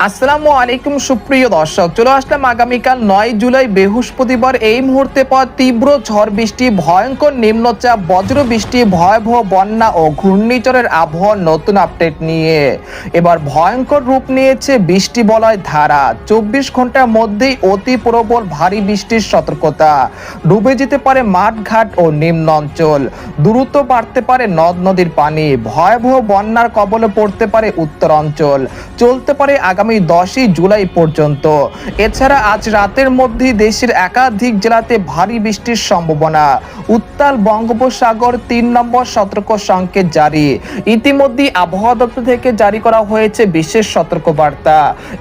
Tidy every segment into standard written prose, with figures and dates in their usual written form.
আসসালামু আলাইকুম সুপ্রিয় দর্শক, চলে আসলাম আগামীকাল 9 জুলাই বৃহস্পতিবার। এই মুহূর্তে পর তীব্র ঝড় বৃষ্টি, ভয়ঙ্কর নিম্নচাপ, বজ্র বৃষ্টি, ভয়াবহ বন্যা ও ঘূর্ণিঝড়ের আবহাওয়ার নতুন আপডেট নিয়ে এবার ভয়ঙ্কর রূপ নিয়েছে বৃষ্টি বলয় ধারা। 24 ঘন্টার মধ্যেই অতি প্রবল ভারী বৃষ্টির সতর্কতা। ডুবে যেতে পারে মাঠঘাট ও নিম্ন অঞ্চল, দ্রুত বাড়তে পারে নদ নদীর পানি, ভয়াবহ বন্যার কবলে পড়তে পারে উত্তর অঞ্চল। চলতে পারে আগামী 10 জুলাই পর্যন্ত। এছাড়া আজ রাতের মধ্যেই দেশের একাধিক জেলাতে ভারী বৃষ্টির সম্ভাবনা। উত্তাল বঙ্গোপসাগর 3 নম্বর সতর্ক সংকেত জারি। ইতিমধ্যে আবহাওয়া দপ্তর থেকে জারি করা হয়েছে বিশেষ সতর্কবার্তা।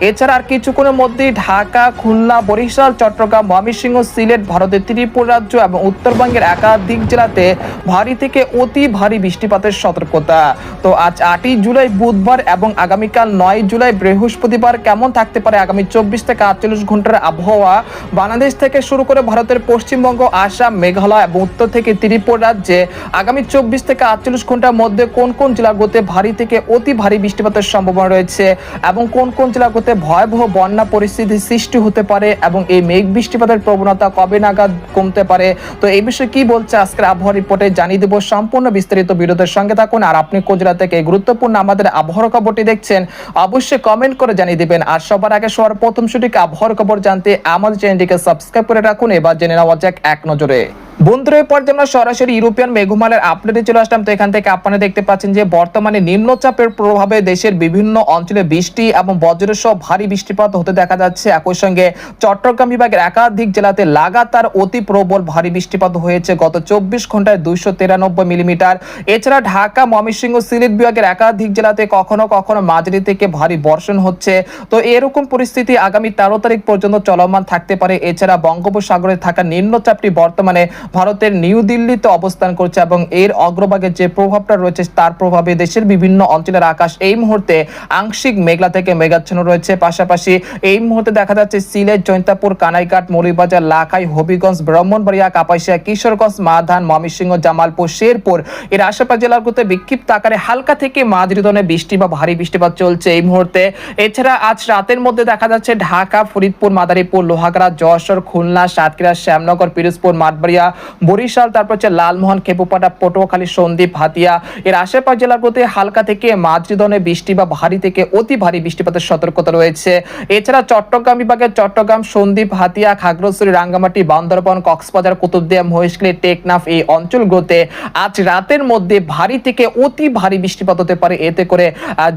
এছাড়া আর কিছুক্ষণের মধ্যেই ঢাকা, খুলনা, বরিশাল, চট্টগ্রাম, ময়মনসিংহ, সিলেট, ভারতের ত্রিপুরা রাজ্য এবং উত্তরবঙ্গের একাধিক জেলাতে ভারী থেকে অতি ভারী বৃষ্টিপাতের সতর্কতা। তো আজ 8 জুলাই বুধবার এবং আগামীকাল 9 জুলাই বৃহস্পতিবার কেমন থাকতে পারে আগামী 24 থেকে 48 ঘন্টার আবহাওয়া বাংলাদেশ থেকে শুরু করে ভারতের পশ্চিমবঙ্গ, আসাম, মেঘালয় এবং উত্তর থেকে ত্রিপুরা রাজ্যে আগামী 24 থেকে 48 ঘন্টার মধ্যে কোন কোন জেলাগুলোতে ভারী থেকে অতি ভারী বৃষ্টিপাতের সম্ভাবনা রয়েছে এবং কোন কোন জেলাগুলোতে ভয়াবহ বন্যা পরিস্থিতি সৃষ্টি হতে পারে এবং এই মেঘ বৃষ্টিপাতের প্রবণতা কবে নাগাদ কমতে পারে। তো এই বিষয়ে কি বলছে আজকের আবহাওয়া রিপোর্টে জানিয়ে দেব। সম্পূর্ণ বিস্তারিত ভিডিওর সঙ্গে থাকুন। আর আপনি কোন জেলা থেকে গুরুত্বপূর্ণ আমাদের আবহাওয়ার খবরটি দেখছেন অবশ্যই কমেন্ট করে জানিয়ে দিবেন। আর সবার আগে সবার প্রথম সঠিক আবহাওয়ার খবর জানতে আমাদের চ্যানেলটিকে সাবস্ক্রাইব করে রাখুন। এবার জেনে নেওয়া যাক এক নজরে। বন্ধুরা, এরপর আমরা সরাসরি ইউরোপিয়ান মেঘমালার আপডেটে চলে আসলাম। তো এখান থেকে আপনারা দেখতে পাচ্ছেন যে বর্তমানে নিম্নচাপের প্রভাবে দেশের বিভিন্ন অঞ্চলে বৃষ্টি এবং বজ্রসহ ভারী বৃষ্টিপাত হতে দেখা যাচ্ছে। একই সঙ্গে চট্টগ্রাম বিভাগের একাধিক জেলাতে লাগাতার অতি প্রবল ভারী বৃষ্টিপাত হয়েছে গত 24 ঘন্টায় 293 মিলিমিটার। এছাড়া ঢাকা, ময়মনসিংহ, সিলেট বিভাগের একাধিক জেলাতে কখনো কখনো মাঝারি থেকে ভারী বর্ষণ হচ্ছে। তো এরকম পরিস্থিতি আগামী 13 তারিখ পর্যন্ত চলমান থাকতে পারে। এছাড়া বঙ্গোপসাগরে থাকা নিম্নচাপটি বর্তমানে ভারতের নিউ দিল্লিতে অবস্থান করছে এবং এর অগ্রভাগে যে প্রভাবটা রয়েছে তার প্রভাবে দেশের বিভিন্ন অঞ্চলের আকাশ এই মুহূর্তে আংশিক মেঘলা থেকে মেঘাচ্ছন্ন রয়েছে। পাশাপাশি এই মুহূর্তে দেখা যাচ্ছে সিলেট, জৈন্তাপুর, কানাইঘাট, মৌলভীবাজার, লাখাই, হবিগঞ্জ, ব্রাহ্মণবাড়িয়া, কাপাসিয়া, কিশোরগঞ্জ, মাধান, ময়মনসিংহ, জামালপুর, শেরপুর এর আশেপাশ জেলাগুলোতে বিক্ষিপ্ত আকারে হালকা থেকে মাঝারি ধরনের বৃষ্টি বা ভারী বৃষ্টিপাত চলছে এই মুহূর্তে। এছাড়া আজ রাতের মধ্যে দেখা যাচ্ছে ঢাকা, ফরিদপুর, মাদারীপুর, লোহাগাড়া, যশোর, খুলনা, সাতক্ষীরা, শ্যামনগর, পিরোজপুর, মাঠবাড়িয়া, বরিশাল, তারপর হচ্ছে লালমোহন, খেপুপাড়া, পটুয়াখালী, সন্দ্বীপ, হাতিয়া এর আশেপাশ জেলাগুলোতে হালকা থেকে মাঝারি ধরনের বৃষ্টি বা ভারী থেকে অতি ভারী বৃষ্টিপাতের সতর্কতা রয়েছে। এছাড়া চট্টগ্রাম বিভাগের চট্টগ্রাম, সন্দ্বীপ, হাতিয়া, খাগড়াছড়ি, রাঙ্গামাটি, বান্দরবান, কক্সবাজার, কুতুবদিয়া, মহেশখালী, টেকনাফ এই অঞ্চলগুলোতে আজ রাতের মধ্যে ভারী থেকে অতি ভারী বৃষ্টিপাত হতে পারে। এতে করে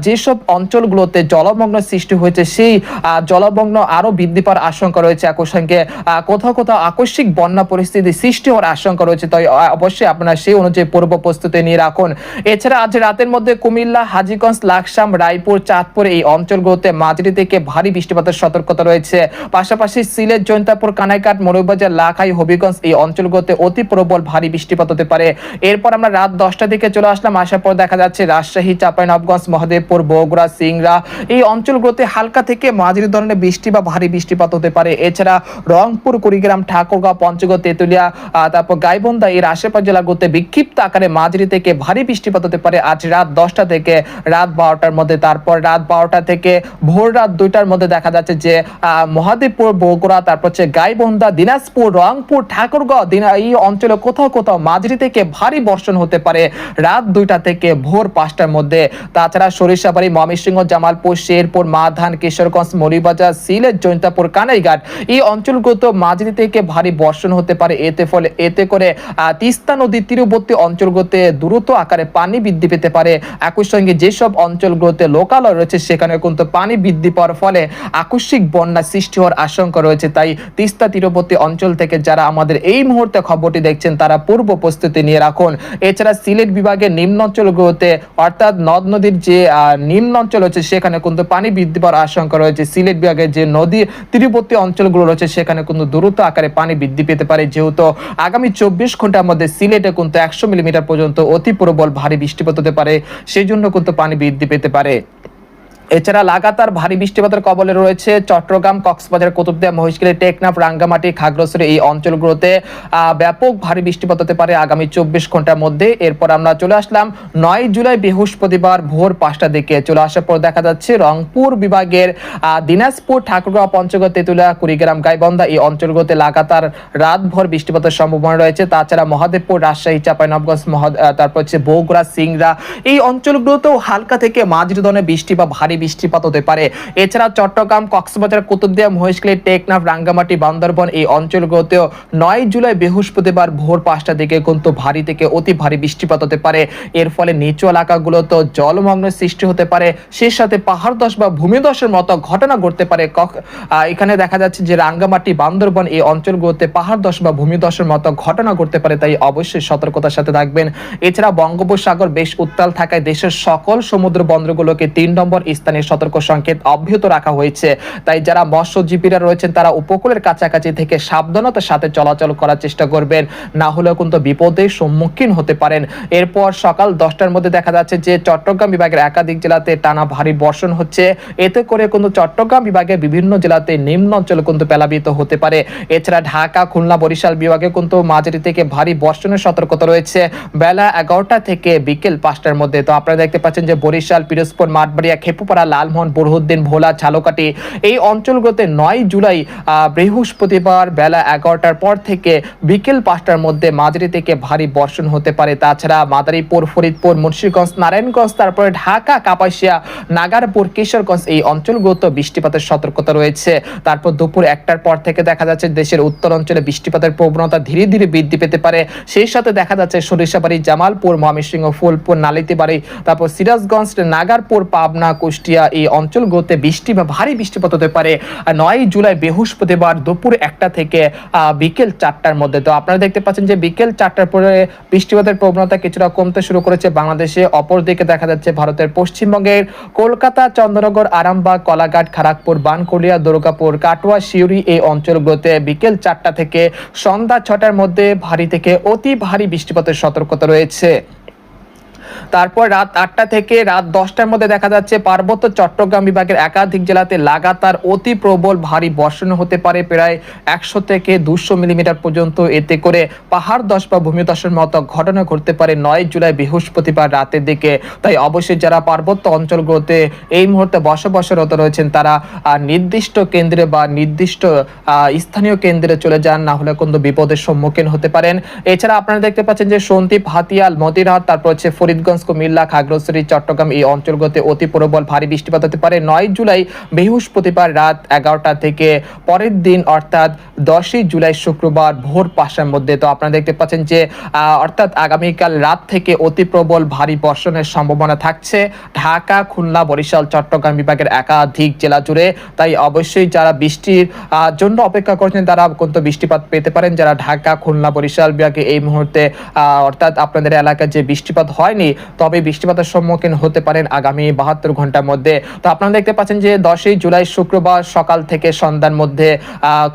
যেসব অঞ্চলগুলোতে জলমগ্ন সৃষ্টি হয়েছে সেই জলমগ্ন আরো বৃদ্ধি পাওয়ার আশঙ্কা রয়েছে। একই সঙ্গে কোথাও কোথাও আকস্মিক বন্যা পরিস্থিতি সৃষ্টি হওয়ার আশঙ্কা রয়েছে। তাই অবশ্যই আপনারা সেই অনুযায়ী পূর্ব প্রস্তুতি নিয়ে রাখুন। এছাড়া আজ রাতের মধ্যে কুমিল্লা, হাজীগঞ্জ, লাকসাম, রায়পুর, চাঁদপুর এই অঞ্চলগুলোতে মাঝারি থেকে ভারী বৃষ্টিপাতের সতর্কতা রয়েছে। পাশাপাশি সিলেট, জৈন্তাপুর, কানাইঘাট, মৌলভীবাজার, লাখাই, হবিগঞ্জ এই অঞ্চলগুলোতে অতি প্রবল ভারী বৃষ্টিপাত হতে পারে। এরপর আমরা রাত 10টার দিকে চলে আসলাম। আসার পর দেখা যাচ্ছে রাজশাহী, চাঁপাইনবাবগঞ্জ, মহদেবপুর, বগুড়া, সিংড়া এই অঞ্চলগুলোতে হালকা থেকে মাঝারি ধরনের বৃষ্টি বা ভারী বৃষ্টিপাত হতে পারে। এছাড়া রংপুর, কুড়িগ্রাম, ঠাকুরগাঁও, পঞ্চগড়, তেঁতুলিয়া, তারপর গাইবান্ধা এর আশেপাশ জেলাগুলোতে বিক্ষিপ্ত আকারে মাঝারি থেকে ভারী বৃষ্টিপাত হতে পারে আজ রাত 10টা থেকে রাত 12টার মধ্যে। তারপর রাত 12টা থেকে ভোর রাত 2টার মধ্যে দেখা যাচ্ছে যে মহাদেবপুর, বগুড়া, তারপর হচ্ছে গাইবান্ধা, দিনাজপুর, রংপুর, ঠাকুরগাঁও এই অঞ্চলে কোথাও কোথাও মাঝারি থেকে ভারী বর্ষণ হতে পারে রাত 2টা থেকে ভোর 5টার মধ্যে। তাছাড়া সরিষাবাড়ি, ময়মনসিংহ, জামালপুর, শেরপুর, মাধান, কিশোরগঞ্জ, মৌলভীবাজার, সিলেট, জৈন্তাপুর, কানাইঘাট এই অঞ্চলগুলোতে মাঝারি থেকে ভারী বর্ষণ হতে পারে। এতে করে তিস্তা নদীর তীরবর্তী অঞ্চলগুলোতে দ্রুত আকারে পানি বৃদ্ধি পেতে পারে। একই সঙ্গে যেসব অঞ্চলগুলোতে লোকালয় রয়েছে সেখানে কিন্তু পানি বৃদ্ধি পাওয়ার ফলে আকস্মিক বন্যা সৃষ্টি হওয়ার আশঙ্কা রয়েছে। তাই তিস্তা তীরবর্তী অঞ্চল থেকে যারা আমাদের এই মুহূর্তে খবরটি দেখছেন তারা পূর্ব প্রস্তুতি নিয়ে রাখুন। এছাড়া সিলেট বিভাগের নিম্ন অঞ্চলগুলোতে অর্থাৎ নদ নদীর যে নিম্ন অঞ্চল রয়েছে সেখানে কিন্তু পানি বৃদ্ধি পাওয়ার আশঙ্কা রয়েছে। সিলেট বিভাগের যে নদীর তীরবর্তী অঞ্চলগুলো রয়েছে সেখানে কিন্তু দ্রুত আকারে পানি বৃদ্ধি পেতে পারে, যেহেতু আগামী 24 ঘন্টার মধ্যে সিলেটে কিন্তু 100 মিলিমিটার পর্যন্ত অতি প্রবল ভারী বৃষ্টিপাত হতে পারে, সেই জন্য কিন্তু পানি বৃদ্ধি পেতে পারে। এছাড়া লাগাতার ভারী বৃষ্টিপাতের কবলে রয়েছে চট্টগ্রাম, কক্সবাজার, কুতুবদিয়া, মহেশখালী, টেকনাফ, রাঙ্গামাটি, খাগড়াছড়ি এই অঞ্চলগুলোতে ব্যাপক ভারী বৃষ্টিপাত হতে পারে আগামী 24 ঘন্টার মধ্যে। এরপর আমরা চলে আসলাম 9 জুলাই বৃহস্পতিবার ভোর 5টার দিকে। চলে আসার পর দেখা যাচ্ছে রংপুর বিভাগের দিনাজপুর, ঠাকুরগাঁও, পঞ্চগড়, তেঁতুলিয়া, কুড়িগ্রাম, গাইবান্ধা এই অঞ্চলগুলোতে লাগাতার রাতভর বৃষ্টিপাতের সম্ভাবনা রয়েছে। তাছাড়া মহাদেবপুর, রাজশাহী, চাঁপাইনবাবগঞ্জ, তারপর হচ্ছে বগুড়া, সিংড়া এই অঞ্চলগুলোতেও হালকা থেকে মাঝারি ধরনের বৃষ্টি বা ভারী বৃষ্টিপাত হতে পারে। এছাড়া চট্টগ্রাম, কক্সবাজার, কুতুবদিয়া, মহেশখালী, টেকনাফ, রাঙ্গামাটি, বান্দরবান এই অঞ্চলগুলোতেও 9 জুলাই বৃহস্পতিবার ভোর 5টার দিকে কিন্তু ভারী থেকে অতি ভারী বৃষ্টিপাত হতে পারে। এর ফলে নিচু এলাকাগুলোতে জলমগ্নের সৃষ্টি হতে পারে, সেই সাথে পাহাড় ধস বা ভূমিধসের মতো ঘটনা ঘটতে পারে। এখানে দেখা যাচ্ছে যে রাঙ্গামাটি, বান্দরবান এই অঞ্চলগুলোতে পাহাড় ধস বা ভূমিধসের মতো ঘটনা ঘটতে পারে, তাই অবশ্যই সতর্কতার সাথে থাকবেন। এছাড়া বঙ্গোপসাগর বেশ উত্তাল থাকায় দেশের সকল সমুদ্র বন্দরগুলোকে 3 নম্বর স্থানে সতর্ক সংকেত অব্যাহত রাখা হয়েছে। তাই যারা মৎস্যজীবীরা রয়েছেন তারা উপকূলের কাছাকাছি থেকে সাবধানতার সাথে চলাচল করার চেষ্টা করবেন, না হলেও কিন্তু বিপদের সম্মুখীন হতে পারেন। এরপর সকাল 10টার মধ্যে দেখা যাচ্ছে যে চট্টগ্রাম বিভাগের একাধিক জেলাতে টানা ভারী বর্ষণ হচ্ছে। এতে করে কিন্তু চট্টগ্রাম বিভাগের বিভিন্ন জেলাতে নিম্ন অঞ্চল কিন্তু প্লাবিত হতে পারে। এছাড়া ঢাকা, খুলনা, বরিশাল বিভাগে কিন্তু মাঝারি থেকে ভারী বর্ষণের সতর্কতা রয়েছে বেলা 11টা থেকে বিকেল 5টার মধ্যে। তো আপনারা দেখতে পাচ্ছেন যে বরিশাল, পিরোজপুর, মাঠবাড়িয়া, খেপুপাড়া, লালমোহন, বুরহুদ্দিন, ভোলা, ঝালকাঠি এই অঞ্চলগুলোতে 9 জুলাই বৃহস্পতিবার বেলা 11টার পর থেকে বিকেল 5টার মধ্যে মাঝারি থেকে ভারী বর্ষণ হতে পারে। তাছাড়া মাদারীপুর, ফরিদপুর, মুন্সিগঞ্জ, নারায়ণগঞ্জ, তারপরে ঢাকা, কাপাসিয়া, নাগারপুর, কিশোরগঞ্জ এই অঞ্চলগুলোতে বৃষ্টিপাতের সতর্কতা রয়েছে। তারপর দুপুর 1টার পর থেকে দেখা যাচ্ছে দেশের উত্তর অঞ্চলে বৃষ্টিপাতের প্রবণতা ধীরে ধীরে বৃদ্ধি পেতে পারে। সেই সাথে দেখা যাচ্ছে সরিষাবাড়ি, জামালপুর, ময়মনসিংহ, ফুলপুর, নালিতাবাড়ি, তারপর সিরাজগঞ্জ, নাগারপুর, পাবনা, কুষ্টিয়া এই অঞ্চলগুলোতে বৃষ্টি বা ভারী বৃষ্টিপাত হতে পারে 9 জুলাই বৃহস্পতিবার দুপুর 1টা থেকে বিকেল 4টার মধ্যে। তো আপনারা দেখতে পাচ্ছেন যে বিকেল 4টার পরে বৃষ্টিপাতের প্রবণতা কিছুটা কমতে শুরু করেছে বাংলাদেশে। অপরদিকে দেখা যাচ্ছে ভারতের পশ্চিমবঙ্গের কলকাতা, চন্দ্রনগর, আরামবাগ, কলাঘাট, খড়গপুর, বানকুড়িয়া, দুর্গাপুর, কাটোয়া, সিউড়ি এই অঞ্চলগুলোতে বিকেল 4টা থেকে সন্ধ্যা 6টার মধ্যে ভারী থেকে অতি ভারী বৃষ্টিপাতের সতর্কতা রয়েছে। তারপর রাত 8টা থেকে রাত 10টার মধ্যে দেখা যাচ্ছে পার্বত্য চট্টগ্রাম বিভাগের একাধিক জেলাতে লাগাতার অতি প্রবল ভারী বর্ষণ হতে পারে প্রায় 100 থেকে 200 মিলিমিটার পর্যন্ত। এতে করে পাহাড় ধস বা ভূমিধসের মতো ঘটনা ঘটতে পারে 9 জুলাই বৃহস্পতিবার রাতের দিকে। তাই অবশ্যই যারা পার্বত্য অঞ্চলগুলোতে এই মুহূর্তে বসবাসরত রয়েছেন তারা নির্দিষ্ট কেন্দ্রে বা নির্দিষ্ট স্থানীয় কেন্দ্রে চলে যান, না হলে কিন্তু বিপদের সম্মুখীন হতে পারেন। এছাড়া আপনারা দেখতে পাচ্ছেন যে সন্দ্বীপ, হাতিয়াল, মতিরহাট, তারপর হচ্ছে ফরিদগঞ্জ, কুমিল্লা, খাগড়াছড়ি, চট্টগ্রাম এই অঞ্চলগুলোতে অতি প্রবল ভারী বৃষ্টিপাত হতে পারে 9 জুলাই বৃহস্পতিবার রাত 11টা থেকে পরের দিন অর্থাৎ 10ই জুলাই শুক্রবার ভোর 5টার মধ্যে। তো আপনারা দেখতে পাচ্ছেন যে অর্থাৎ আগামীকাল রাত থেকে অতি প্রবল ভারী বর্ষণের সম্ভাবনা থাকছে ঢাকা, খুলনা, বরিশাল, চট্টগ্রাম বিভাগের একাধিক জেলা জুড়ে। তাই অবশ্যই যারা বৃষ্টির জন্য অপেক্ষা করছেন তারা কিন্তু বৃষ্টিপাত পেতে পারেন। যারা ঢাকা, খুলনা, বরিশাল বিভাগে এই মুহূর্তে অর্থাৎ আপনাদের এলাকায় যে বৃষ্টিপাত হয়নি তবে বৃষ্টিপাতের সম্মুখীন হতে পারেন আগামী 72 ঘন্টার মধ্যে। তো আপনারা দেখতে পাচ্ছেন যে 10ই জুলাই শুক্রবার সকাল থেকে সন্ধ্যার মধ্যে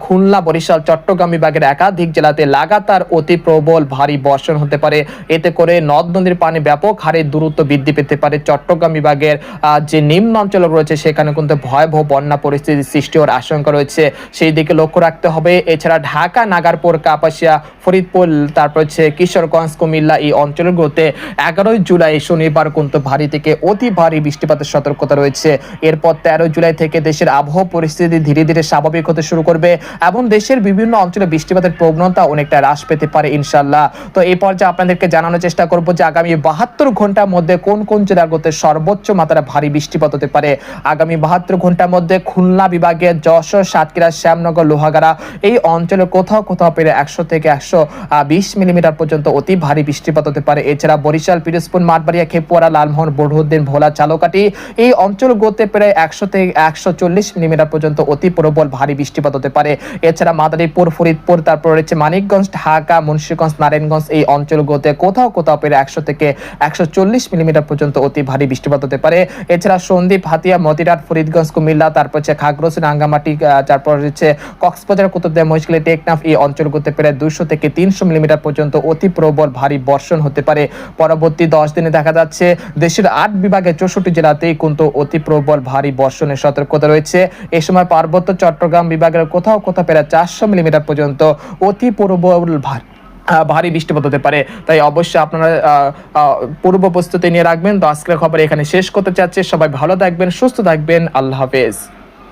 খুলনা, বরিশাল, চট্টগ্রাম বিভাগের একাধিক জেলাতে লাগাতার অতি প্রবল ভারী বর্ষণ হতে পারে। এতে করে নদ নদীর পানি ব্যাপক হারে দ্রুত বৃদ্ধি পেতে পারে। চট্টগ্রাম বিভাগের যে নিম্ন অঞ্চল রয়েছে সেখানে কিন্তু ভয়াবহ বন্যা পরিস্থিতি সৃষ্টি হওয়ার আশঙ্কা রয়েছে, সেই দিকে লক্ষ্য রাখতে হবে। এছাড়া ঢাকা, নাগারপুর, কাপাসিয়া, ফরিদপুর, তারপর হচ্ছে কিশোরগঞ্জ, কুমিল্লা এই অঞ্চলগুলোতে 11ই জুলাই শনিবার কিন্তু ভারী থেকে অতি ভারী বৃষ্টিপাতের সতর্কতা রয়েছে। এরপর 13 জুলাই থেকে দেশের আবহাওয়া পরিস্থিতি ধীরে ধীরে স্বাভাবিক হতে শুরু করবে এবং দেশের বিভিন্ন অঞ্চলে বৃষ্টিপাতের প্রবণতা অনেকটা হ্রাস পেতে পারে ইনশাআল্লাহ। তো এই পর্যায়ে আপনাদেরকে জানানোর চেষ্টা করব যে আগামী 72 ঘন্টার মধ্যে কোন কোন জেলাগুলোতে সর্বোচ্চ মাত্রা ভারী বৃষ্টিপাত হতে পারে। আগামী 72 ঘন্টার মধ্যে খুলনা বিভাগের যশোর, সাতক্ষীরা, শ্যামনগর, লোহাগাড়া এই অঞ্চলে কোথাও কোথাও পেরে 100 থেকে 120 মিলিমিটার পর্যন্ত অতি ভারী বৃষ্টিপাত হতে পারে। এছাড়া বরিশাল, পিরোজপুর, মাঠবাড়িয়া, খেপুয়ারা, লালমোহন, বুরহুদ্দিন, ভোলা, ঝালকাঠি এই অঞ্চলগুলোতে প্রায় 100 থেকে 140 মিলিমিটার পর্যন্ত অতি প্রবল ভারী বৃষ্টিপাত হতে পারে। এছাড়া মাদারীপুর, ফরিদপুর, তারপর রয়েছে মানিকগঞ্জ, ঢাকা, মুন্সিগঞ্জ, নারায়ণগঞ্জ এই অঞ্চলগুলোতে কোথাও কোথাও পেরে 100 থেকে 140 মিলিমিটার পর্যন্ত অতি ভারী বৃষ্টিপাত হতে পারে। এছাড়া সন্দ্বীপ, হাতিয়া, মতিরহাট, ফরিদগঞ্জ, কুমিল্লা, তারপর হচ্ছে খাগড়াছড়ি, রাঙ্গামাটি, তারপর হচ্ছে কক্সবাজার, কুতুবদিয়া, মহেশখালী, টেকনাফ এই অঞ্চলগুলোতে প্রায় 200 থেকে 300 মিলিমিটার পর্যন্ত অতি প্রবল ভারী বর্ষণ হতে পারে। পরবর্তী 10 দিনে দেখা যাচ্ছে দেশের 8 বিভাগে 64 জেলাতেই কিন্তু অতি প্রবল ভারী বর্ষণের সতর্কতা রয়েছে। এই সময় পার্বত্য চট্টগ্রাম বিভাগের কোথাও কোথাও প্রায় 400 মিলিমিটার পর্যন্ত অতি প্রবল ভারী বৃষ্টিপাত হতে পারে। তাই অবশ্যই আপনারা পূর্ব প্রস্তুতি নিয়ে রাখবেন। তো আজকের খবর এখানে শেষ করতে চাচ্ছি। সবাই ভালো থাকবেন, সুস্থ থাকবেন। আল্লাহ হাফেজ।